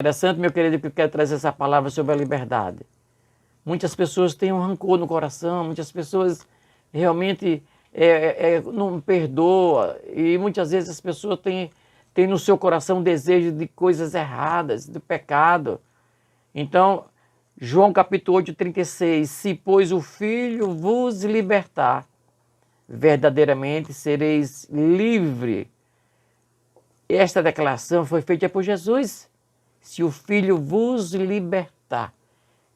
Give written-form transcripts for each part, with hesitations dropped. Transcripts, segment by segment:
Interessante, meu querido, que eu quero trazer essa palavra sobre a liberdade. Muitas pessoas têm um rancor no coração, muitas pessoas realmente não perdoam, e muitas vezes as pessoas têm no seu coração desejo de coisas erradas, de pecado. Então, João capítulo 8, 36, se pois o Filho vos libertar, verdadeiramente sereis livre. Esta declaração foi feita por Jesus. Se o Filho vos libertar,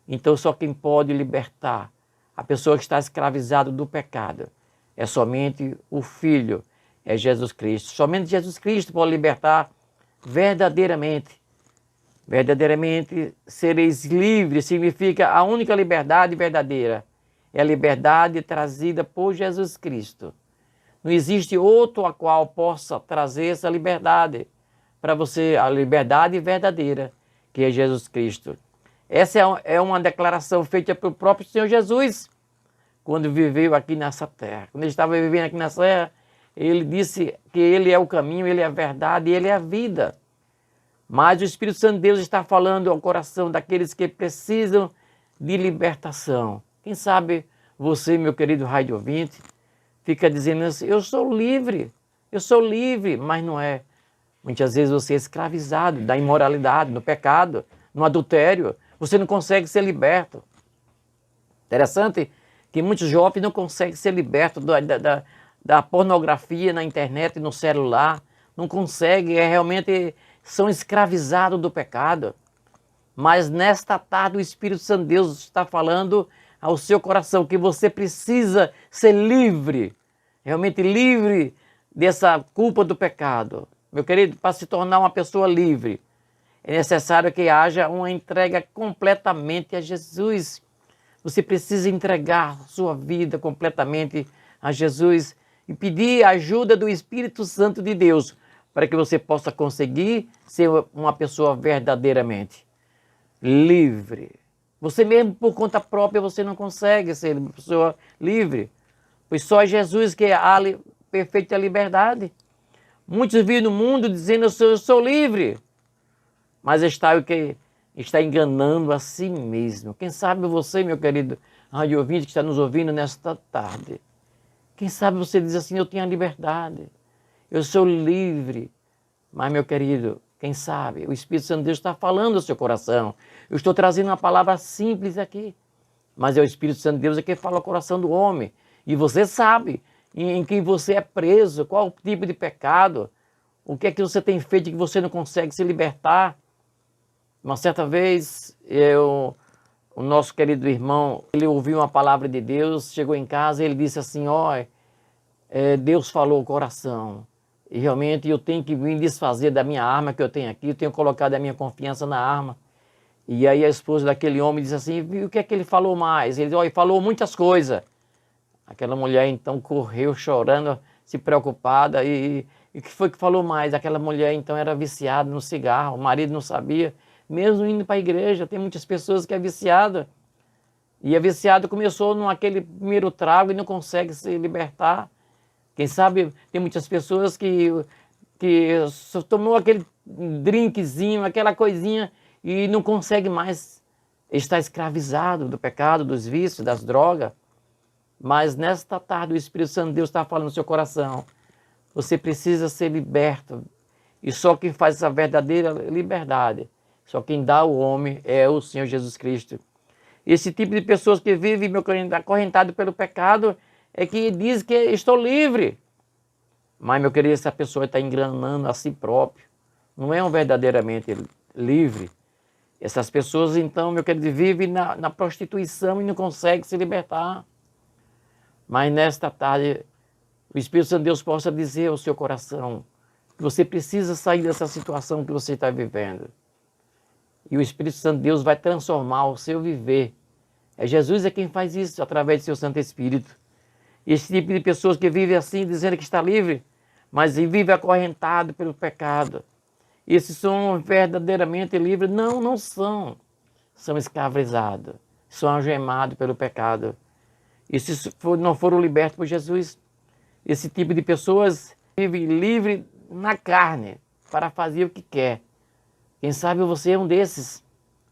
então só quem pode libertar a pessoa que está escravizada do pecado é somente o Filho, é Jesus Cristo. Somente Jesus Cristo pode libertar verdadeiramente. Verdadeiramente sereis livres, significa a única liberdade verdadeira. É a liberdade trazida por Jesus Cristo. Não existe outro a qual possa trazer essa liberdade para você, a liberdade verdadeira, que é Jesus Cristo. Essa é uma declaração feita pelo próprio Senhor Jesus, quando viveu aqui nessa terra. Quando ele estava vivendo aqui nessa terra, ele disse que ele é o caminho, ele é a verdade e ele é a vida. Mas o Espírito Santo de Deus está falando ao coração daqueles que precisam de libertação. Quem sabe você, meu querido rádio ouvinte, fica dizendo assim, eu sou livre, mas não é. Muitas vezes você é escravizado da imoralidade, no pecado, no adultério. Você não consegue ser liberto. Interessante que muitos jovens não conseguem ser libertos da pornografia na internet, no celular. Não conseguem, realmente são escravizados do pecado. Mas nesta tarde o Espírito Santo de Deus está falando ao seu coração que você precisa ser livre, realmente livre dessa culpa do pecado. Meu querido, para se tornar uma pessoa livre, é necessário que haja uma entrega completamente a Jesus. Você precisa entregar sua vida completamente a Jesus e pedir a ajuda do Espírito Santo de Deus para que você possa conseguir ser uma pessoa verdadeiramente livre. Você mesmo por conta própria você não consegue ser uma pessoa livre, pois só Jesus que há perfeita liberdade. Muitos vivem no mundo dizendo eu sou livre, mas está enganando a si mesmo. Quem sabe você, meu querido rádio ouvinte que está nos ouvindo nesta tarde, quem sabe você diz assim, eu tenho a liberdade, eu sou livre, mas meu querido, quem sabe o Espírito Santo de Deus está falando ao seu coração. Eu estou trazendo uma palavra simples aqui, mas é o Espírito Santo de Deus que fala ao coração do homem, e você sabe em quem você é preso, qual o tipo de pecado, o que é que você tem feito que você não consegue se libertar. Uma certa vez, o nosso querido irmão, ele ouviu uma palavra de Deus, chegou em casa e ele disse assim, Deus falou ao coração, e realmente eu tenho que me desfazer da minha arma que eu tenho aqui, eu tenho colocado a minha confiança na arma. E aí a esposa daquele homem disse assim, o que é que ele falou mais? Ele disse, falou muitas coisas. Aquela mulher então correu chorando, se preocupada, e o que foi que falou mais? Aquela mulher então era viciada no cigarro, o marido não sabia, mesmo indo para a igreja, tem muitas pessoas que é viciada, e a viciada começou naquele primeiro trago e não consegue se libertar. Quem sabe tem muitas pessoas que só tomou aquele drinkzinho, aquela coisinha, e não consegue mais estar escravizado do pecado, dos vícios, das drogas. Mas nesta tarde o Espírito Santo de Deus está falando no seu coração. Você precisa ser liberto. E só quem faz essa verdadeira liberdade, só quem dá ao homem é o Senhor Jesus Cristo. Esse tipo de pessoas que vivem, meu querido, acorrentado pelo pecado, é que diz que estou livre. Mas, meu querido, essa pessoa está enganando a si próprio. Não é um verdadeiramente livre. Essas pessoas, então, meu querido, vivem na prostituição e não conseguem se libertar. Mas nesta tarde, o Espírito Santo de Deus possa dizer ao seu coração que você precisa sair dessa situação que você está vivendo. E o Espírito Santo de Deus vai transformar o seu viver. Jesus é quem faz isso através do seu Santo Espírito. Esse tipo de pessoas que vivem assim, dizendo que está livre, mas vive acorrentado pelo pecado. Esses são verdadeiramente livres? Não, não são. São escravizados, são algemados pelo pecado. E se não foram libertos por Jesus, esse tipo de pessoas vive livre na carne, para fazer o que quer. Quem sabe você é um desses.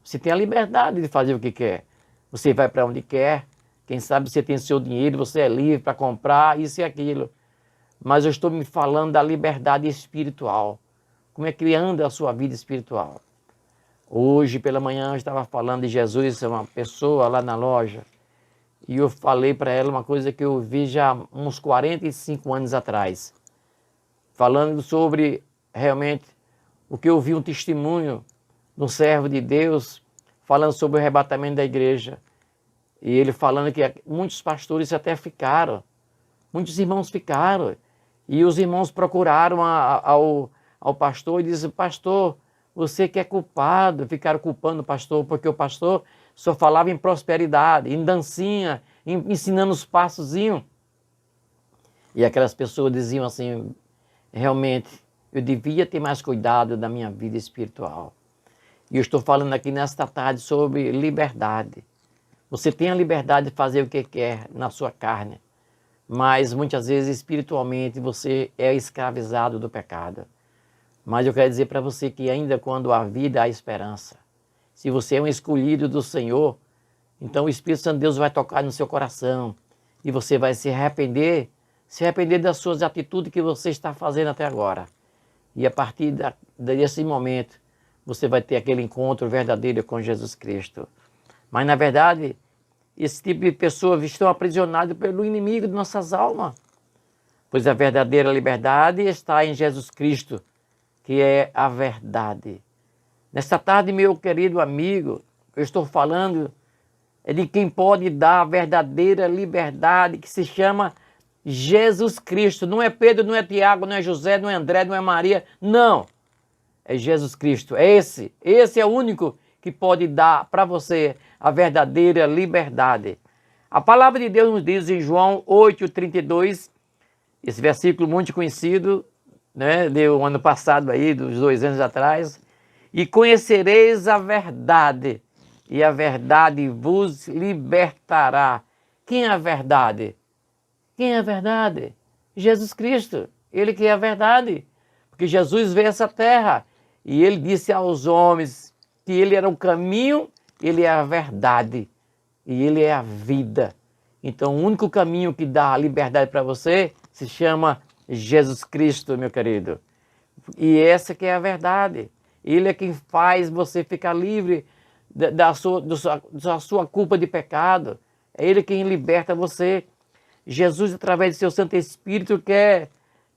Você tem a liberdade de fazer o que quer. Você vai para onde quer. Quem sabe você tem seu dinheiro, você é livre para comprar isso e aquilo. Mas eu estou me falando da liberdade espiritual. Como é que anda a sua vida espiritual? Hoje pela manhã eu estava falando de Jesus, uma pessoa lá na loja. E eu falei para ela uma coisa que eu vi já uns 45 anos atrás. Falando sobre realmente o que eu vi, um testemunho de um servo de Deus, falando sobre o arrebatamento da igreja. E ele falando que muitos pastores até ficaram, muitos irmãos ficaram. E os irmãos procuraram ao pastor e disseram: pastor, você que é culpado. Ficaram culpando o pastor, porque o pastor só falava em prosperidade, em dancinha, ensinando os passozinhos. E aquelas pessoas diziam assim: realmente, eu devia ter mais cuidado da minha vida espiritual. E eu estou falando aqui nesta tarde sobre liberdade. Você tem a liberdade de fazer o que quer na sua carne, mas muitas vezes espiritualmente você é escravizado do pecado. Mas eu quero dizer para você que ainda quando há vida, há esperança. Se você é um escolhido do Senhor, então o Espírito Santo de Deus vai tocar no seu coração e você vai se arrepender das suas atitudes que você está fazendo até agora. E a partir desse momento, você vai ter aquele encontro verdadeiro com Jesus Cristo. Mas, na verdade, esse tipo de pessoas estão aprisionadas pelo inimigo de nossas almas. Pois a verdadeira liberdade está em Jesus Cristo, que é a verdade. Nesta tarde, meu querido amigo, eu estou falando de quem pode dar a verdadeira liberdade, que se chama Jesus Cristo. Não é Pedro, não é Tiago, não é José, não é André, não é Maria. Não. É Jesus Cristo. É esse. Esse é o único que pode dar para você a verdadeira liberdade. A palavra de Deus nos diz em João 8,32, esse versículo muito conhecido, né, do ano passado aí, dos 2 anos atrás: e conhecereis a verdade, e a verdade vos libertará. Quem é a verdade? Quem é a verdade? Jesus Cristo. Ele que é a verdade. Porque Jesus veio a essa terra e ele disse aos homens que ele era o caminho, ele é a verdade e ele é a vida. Então o único caminho que dá a liberdade para você se chama Jesus Cristo, meu querido. E essa que é a verdade. Ele é quem faz você ficar livre da sua culpa de pecado. É ele quem liberta você. Jesus, através do seu Santo Espírito, quer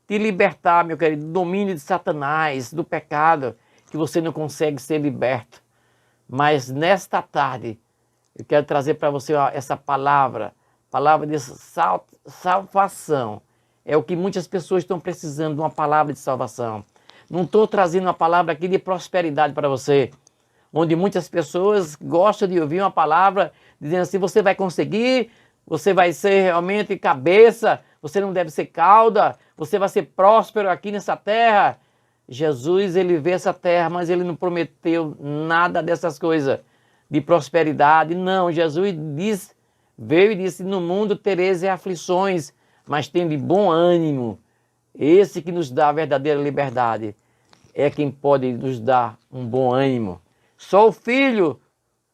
te libertar, meu querido, do domínio de Satanás, do pecado, que você não consegue ser liberto. Mas nesta tarde, eu quero trazer para você essa palavra de salvação. É o que muitas pessoas estão precisando, de uma palavra de salvação. Não estou trazendo uma palavra aqui de prosperidade para você, onde muitas pessoas gostam de ouvir uma palavra dizendo assim: você vai conseguir, você vai ser realmente cabeça, você não deve ser cauda, você vai ser próspero aqui nessa terra. Jesus, ele veio essa terra, mas ele não prometeu nada dessas coisas de prosperidade. Não, Jesus veio e disse: no mundo tereis aflições, mas tende bom ânimo. Esse que nos dá a verdadeira liberdade é quem pode nos dar um bom ânimo. Só o Filho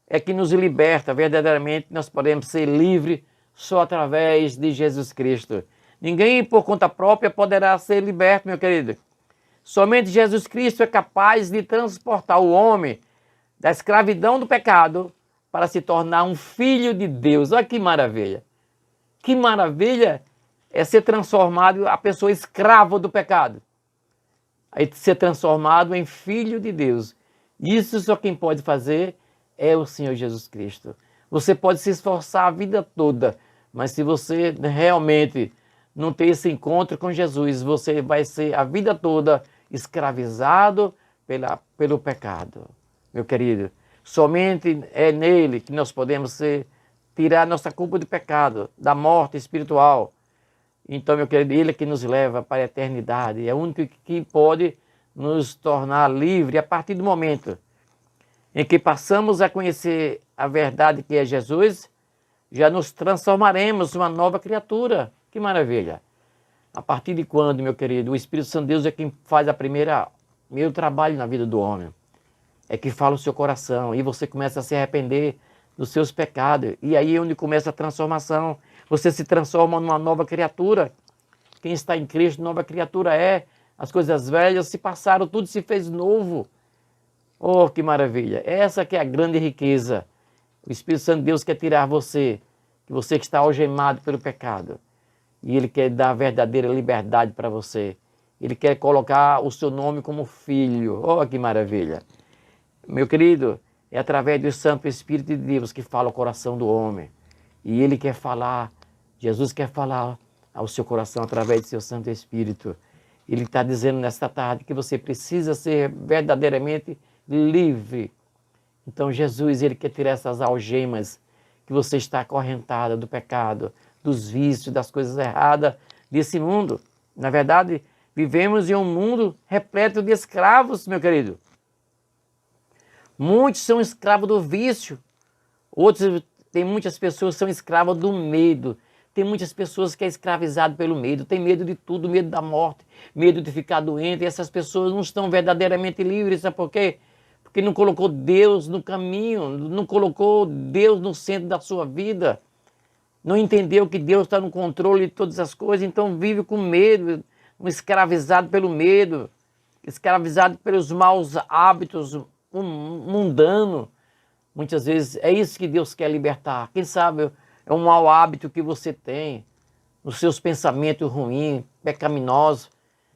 é que nos liberta. Verdadeiramente nós podemos ser livres só através de Jesus Cristo. Ninguém por conta própria poderá ser liberto, meu querido. Somente Jesus Cristo é capaz de transportar o homem da escravidão do pecado para se tornar um filho de Deus. Olha que maravilha! Que maravilha é ser transformado, a pessoa escrava do pecado, aí ser transformado em filho de Deus. Isso só quem pode fazer é o Senhor Jesus Cristo. Você pode se esforçar a vida toda, mas se você realmente não ter esse encontro com Jesus, você vai ser a vida toda escravizado pelo pecado. Meu querido, somente é nele que nós podemos tirar nossa culpa de pecado, da morte espiritual. Então, meu querido, ele é que nos leva para a eternidade. É o único que pode nos tornar livre a partir do momento em que passamos a conhecer a verdade que é Jesus. Já nos transformaremos em uma nova criatura. Que maravilha! A partir de quando, meu querido? O Espírito Santo de Deus é quem faz primeiro trabalho na vida do homem. é que fala o seu coração e você começa a se arrepender dos seus pecados. E aí é onde começa a transformação. Você se transforma numa nova criatura. Quem está em Cristo, nova criatura é. As coisas velhas se passaram, tudo se fez novo. Oh, que maravilha! Essa que é a grande riqueza. O Espírito Santo de Deus quer tirar você, que está algemado pelo pecado. E Ele quer dar a verdadeira liberdade para você. Ele quer colocar o seu nome como filho. Oh, que maravilha! Meu querido, é através do Santo Espírito de Deus que fala o coração do homem. E Ele quer falar, Jesus quer falar ao seu coração através do seu Santo Espírito. Ele está dizendo nesta tarde que você precisa ser verdadeiramente livre. Então Jesus, Ele quer tirar essas algemas que você está acorrentada do pecado, dos vícios, das coisas erradas desse mundo. Na verdade, vivemos em um mundo repleto de escravos, meu querido. Muitos são escravos do vício. Tem muitas pessoas que são escravas do medo. Tem muitas pessoas que é escravizado pelo medo. Tem medo de tudo, medo da morte, medo de ficar doente. E essas pessoas não estão verdadeiramente livres. Sabe por quê? Porque não colocou Deus no caminho, não colocou Deus no centro da sua vida. Não entendeu que Deus está no controle de todas as coisas. Então vive com medo, escravizado pelo medo, escravizado pelos maus hábitos mundano. Muitas vezes é isso que Deus quer libertar. Quem sabe é um mau hábito que você tem, os seus pensamentos ruins, pecaminosos.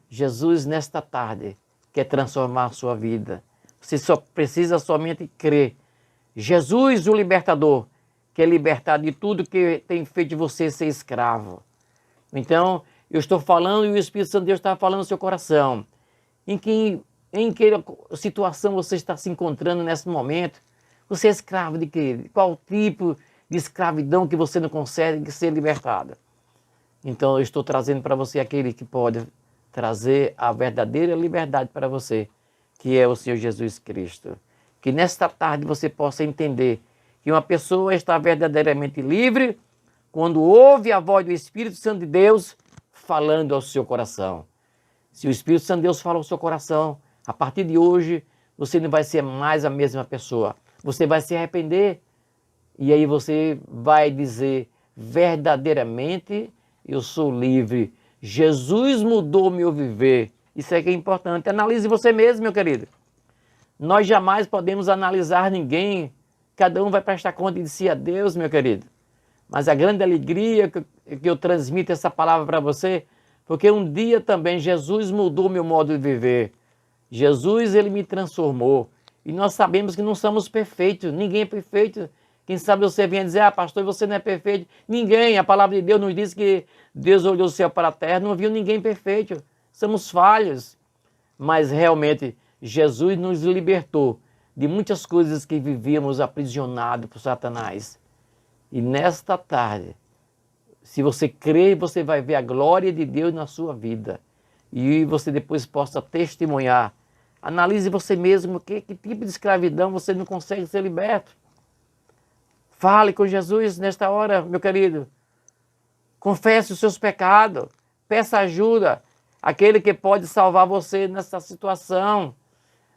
Jesus, nesta tarde, quer transformar a sua vida. Você só precisa somente crer. Jesus, o libertador, quer libertar de tudo que tem feito de você ser escravo. Então, eu estou falando e o Espírito Santo de Deus está falando no seu coração. Em que situação você está se encontrando nesse momento? Você é escravo de quê? Qual tipo de escravidão que você não consegue ser libertado? Então eu estou trazendo para você aquele que pode trazer a verdadeira liberdade para você, que é o Senhor Jesus Cristo. Que nesta tarde você possa entender que uma pessoa está verdadeiramente livre quando ouve a voz do Espírito Santo de Deus falando ao seu coração. Se o Espírito Santo de Deus fala ao seu coração, a partir de hoje, você não vai ser mais a mesma pessoa. Você vai se arrepender e aí você vai dizer, verdadeiramente, eu sou livre. Jesus mudou meu viver. Isso é que é importante. Analise você mesmo, meu querido. Nós jamais podemos analisar ninguém. Cada um vai prestar conta de si a Deus, meu querido. Mas a grande alegria que eu transmito essa palavra para você, porque um dia também Jesus mudou meu modo de viver. Jesus, Ele me transformou. E nós sabemos que não somos perfeitos. Ninguém é perfeito. Quem sabe você vem dizer, pastor, você não é perfeito. Ninguém. A palavra de Deus nos diz que Deus olhou o céu para a terra, não viu ninguém perfeito. Somos falhos. Mas realmente, Jesus nos libertou de muitas coisas que vivíamos aprisionados por Satanás. E nesta tarde, se você crer, você vai ver a glória de Deus na sua vida. E você depois possa testemunhar. Analise você mesmo que tipo de escravidão você não consegue ser liberto. Fale com Jesus nesta hora, meu querido. Confesse os seus pecados. Peça ajuda. Aquele que pode salvar você nessa situação.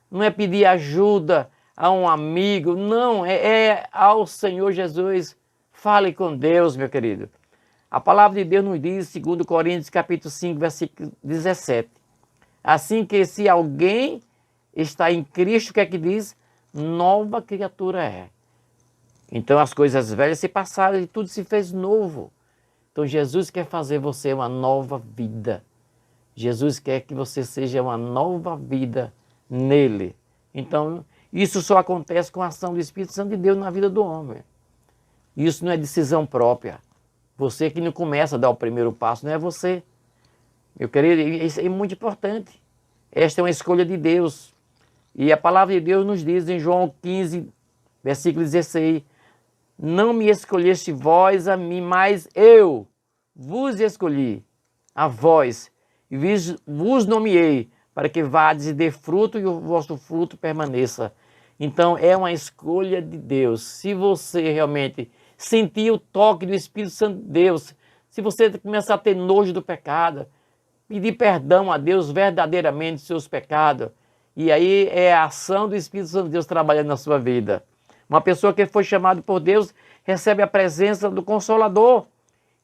Não é pedir ajuda a um amigo. Não, é ao Senhor Jesus. Fale com Deus, meu querido. A palavra de Deus nos diz, 2 Coríntios capítulo 5, versículo 17. Assim que se alguém está em Cristo, o que é que diz? Nova criatura é. Então as coisas velhas se passaram e tudo se fez novo. Então Jesus quer fazer você uma nova vida. Jesus quer que você seja uma nova vida nele. Então isso só acontece com a ação do Espírito Santo de Deus na vida do homem. Isso não é decisão própria. Você que não começa a dar o primeiro passo, não é você. Meu querido, isso é muito importante. Esta é uma escolha de Deus. E a palavra de Deus nos diz em João 15, versículo 16, não me escolheste vós a mim, mas eu vos escolhi a vós e vos nomeei para que vades e dê fruto e o vosso fruto permaneça. Então é uma escolha de Deus. Se você realmente sentir o toque do Espírito Santo de Deus, se você começar a ter nojo do pecado, pedir perdão a Deus verdadeiramente dos seus pecados, E aí é a ação do Espírito Santo de Deus trabalhando na sua vida. Uma pessoa que foi chamada por Deus recebe a presença do Consolador,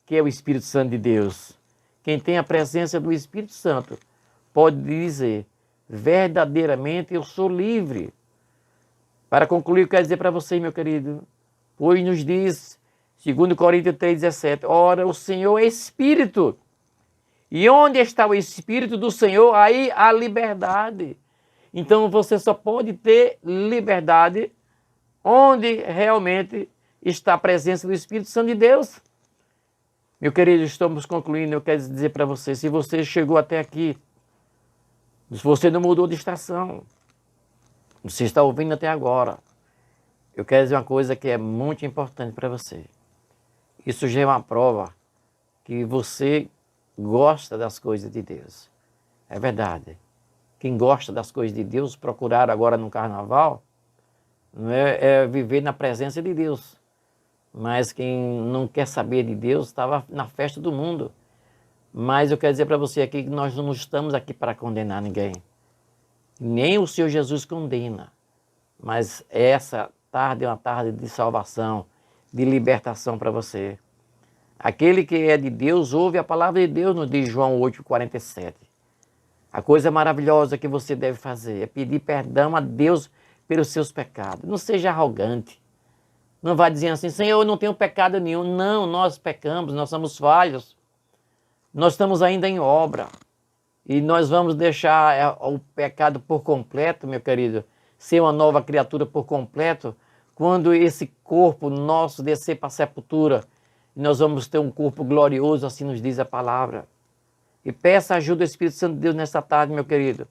que é o Espírito Santo de Deus. Quem tem a presença do Espírito Santo pode dizer, verdadeiramente eu sou livre. Para concluir, eu quero dizer para você, meu querido, pois nos diz, 2 Coríntios 3,17, ora, o Senhor é Espírito. E onde está o Espírito do Senhor, aí há liberdade. Então você só pode ter liberdade onde realmente está a presença do Espírito Santo de Deus. Meu querido, estamos concluindo, eu quero dizer para você, se você chegou até aqui, se você não mudou de estação, você está ouvindo até agora, eu quero dizer uma coisa que é muito importante para você. Isso já é uma prova que você gosta das coisas de Deus. É verdade. Quem gosta das coisas de Deus, procurar agora no carnaval, não é viver na presença de Deus. Mas quem não quer saber de Deus estava na festa do mundo. Mas eu quero dizer para você aqui que nós não estamos aqui para condenar ninguém. Nem o Senhor Jesus condena. Mas essa tarde é uma tarde de salvação, de libertação para você. Aquele que é de Deus ouve a palavra de Deus, nos diz João 8,47. A coisa maravilhosa que você deve fazer é pedir perdão a Deus pelos seus pecados. Não seja arrogante. Não vá dizendo assim, Senhor, eu não tenho pecado nenhum. Não, nós pecamos, nós somos falhos. Nós estamos ainda em obra. E nós vamos deixar o pecado por completo, meu querido, ser uma nova criatura por completo, quando esse corpo nosso descer para a sepultura, nós vamos ter um corpo glorioso, assim nos diz a palavra. E peça ajuda do Espírito Santo de Deus nesta tarde, meu querido,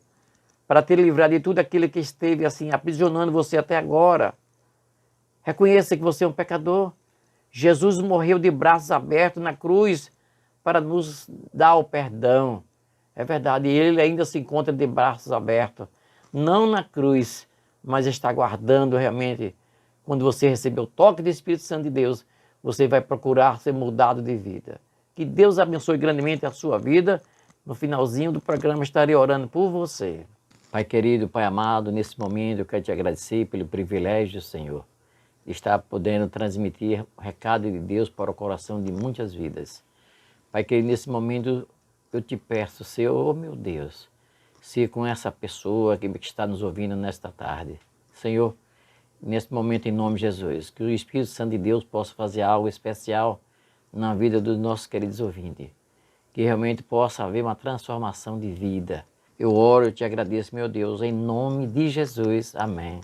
para te livrar de tudo aquilo que esteve assim aprisionando você até agora. Reconheça que você é um pecador. Jesus morreu de braços abertos na cruz para nos dar o perdão. É verdade, e ele ainda se encontra de braços abertos. Não na cruz, mas está aguardando realmente. Quando você receber o toque do Espírito Santo de Deus, você vai procurar ser mudado de vida. Que Deus abençoe grandemente a sua vida. No finalzinho do programa estarei orando por você. Pai querido, Pai amado, nesse momento eu quero te agradecer pelo privilégio, Senhor, de estar podendo transmitir o recado de Deus para o coração de muitas vidas. Pai querido, nesse momento eu te peço, Senhor, oh meu Deus, se com essa pessoa que está nos ouvindo nesta tarde, Senhor, nesse momento em nome de Jesus, que o Espírito Santo de Deus possa fazer algo especial na vida dos nossos queridos ouvintes, que realmente possa haver uma transformação de vida. Eu oro e te agradeço, meu Deus, em nome de Jesus. Amém.